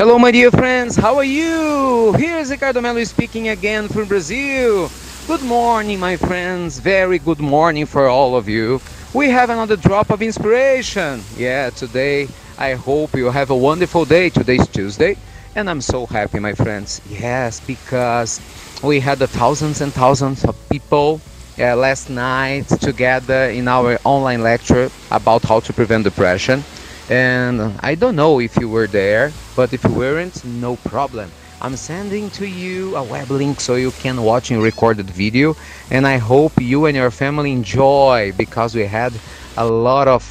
Hello, my dear friends. How are you? Here's Ricardo Melo speaking again from Brazil. Good morning, my friends. Very good morning for all of you. We have another drop of inspiration. Yeah, today I hope you have a wonderful day. Today's Tuesday, and I'm so happy, my friends. Yes, because we had thousands and thousands of people last night together in our online lecture about how to prevent depression. And I don't know if you were there, but if you weren't, no problem. I'm sending to you a web link so you can watch a recorded video, and I hope you and your family enjoy, because we had a lot of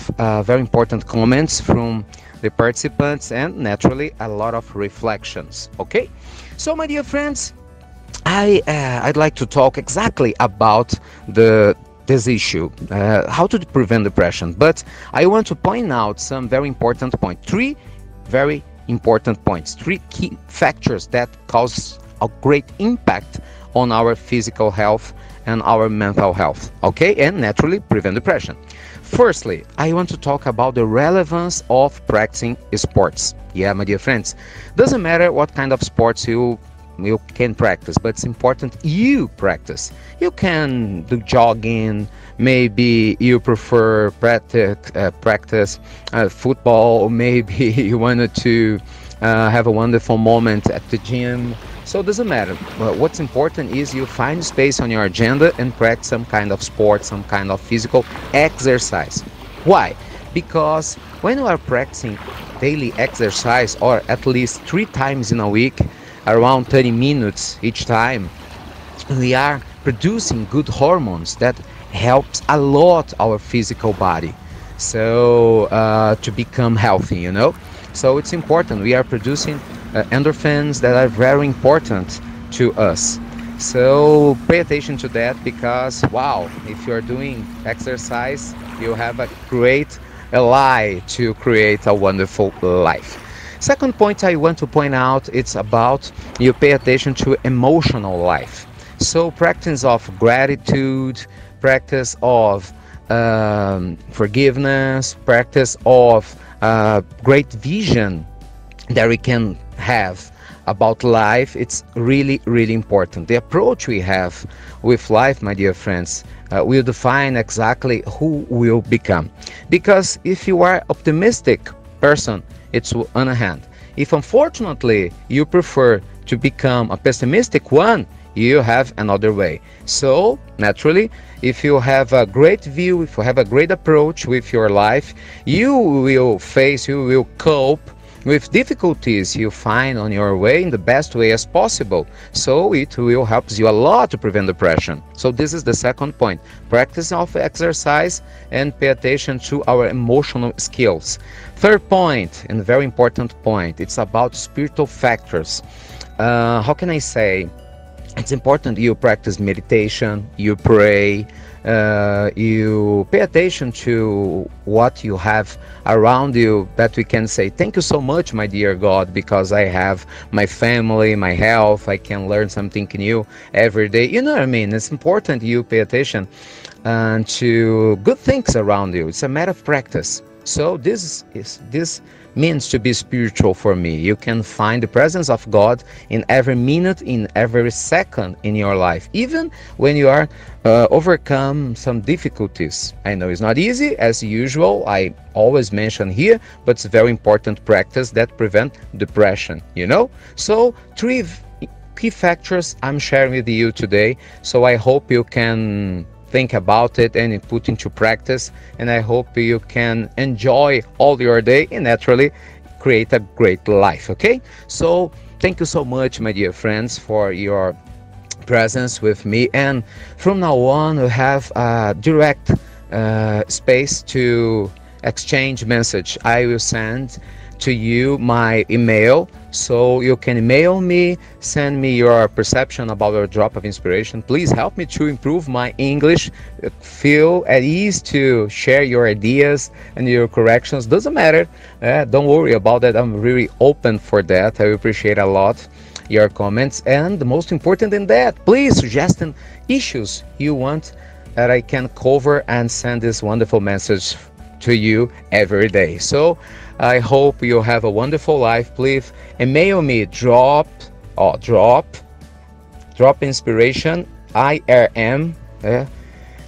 very important comments from the participants and naturally a lot of reflections. Okay, so my dear friends, I'd like to talk exactly about this issue, how to prevent depression. But I want to point out some very important points, three very important points, three key factors that cause a great impact on our physical health and our mental health, okay, and naturally prevent depression. Firstly, I want to talk about the relevance of practicing sports. Yeah, my dear friends, doesn't matter what kind of sports you can practice, but it's important you practice. You can do jogging, maybe you prefer practice football, or maybe you wanted to have a wonderful moment at the gym. So it doesn't matter. But what's important is you find space on your agenda and practice some kind of sport, some kind of physical exercise. Why? Because when you are practicing daily exercise, or at least 3 times in a week, around 30 minutes each time, we are producing good hormones that helps a lot our physical body, so to become healthy, so it's important. We are producing endorphins that are very important to us, so pay attention to that, because wow, if you are doing exercise, you have a great ally to create a wonderful life. Second point I want to point out, it's about you pay attention to emotional life. So practice of gratitude, practice of forgiveness, practice of great vision that we can have about life, it's really, really important. The approach we have with life, my dear friends, will define exactly who we'll become. Because if you are optimistic person, it's on a hand. If unfortunately you prefer to become a pessimistic one, you have another way. So naturally, if you have a great view, if you have a great approach with your life, you will cope with difficulties you find on your way in the best way as possible. So it will help you a lot to prevent depression. So this is the second point. Practice of exercise and pay attention to our emotional skills. Third point, and very important point, it's about spiritual factors. How can I say? It's important you practice meditation, you pray, you pay attention to what you have around you, that we can say, thank you so much, my dear God, because I have my family, my health, I can learn something new every day. You know what I mean? It's important you pay attention to good things around you. It's a matter of practice. So this means to be spiritual for me. You can find the presence of God in every minute, in every second in your life, even when you are overcome some difficulties. I know it's not easy, as usual, I always mention here, but it's a very important practice that prevent depression, So three key factors I'm sharing with you today, so I hope you can think about it and put into practice, and I hope you can enjoy all your day and naturally create a great life. Okay, so thank you so much, my dear friends, for your presence with me, and from now on we have a direct space to exchange message. I will send to you my email, so you can email me, send me your perception about your drop of inspiration. Please help me to improve my English. Feel at ease to share your ideas and your corrections. Doesn't matter, don't worry about that. I'm really open for that. I appreciate a lot your comments, and the most important than that, please suggest issues you want that I can cover and send this wonderful message to you every day. So I hope you have a wonderful life. Please email me drop inspiration IRM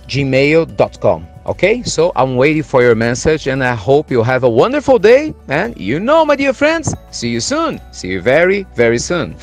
gmail.com. Okay, so I'm waiting for your message, and I hope you have a wonderful day. And my dear friends, see you soon. See you very, very soon.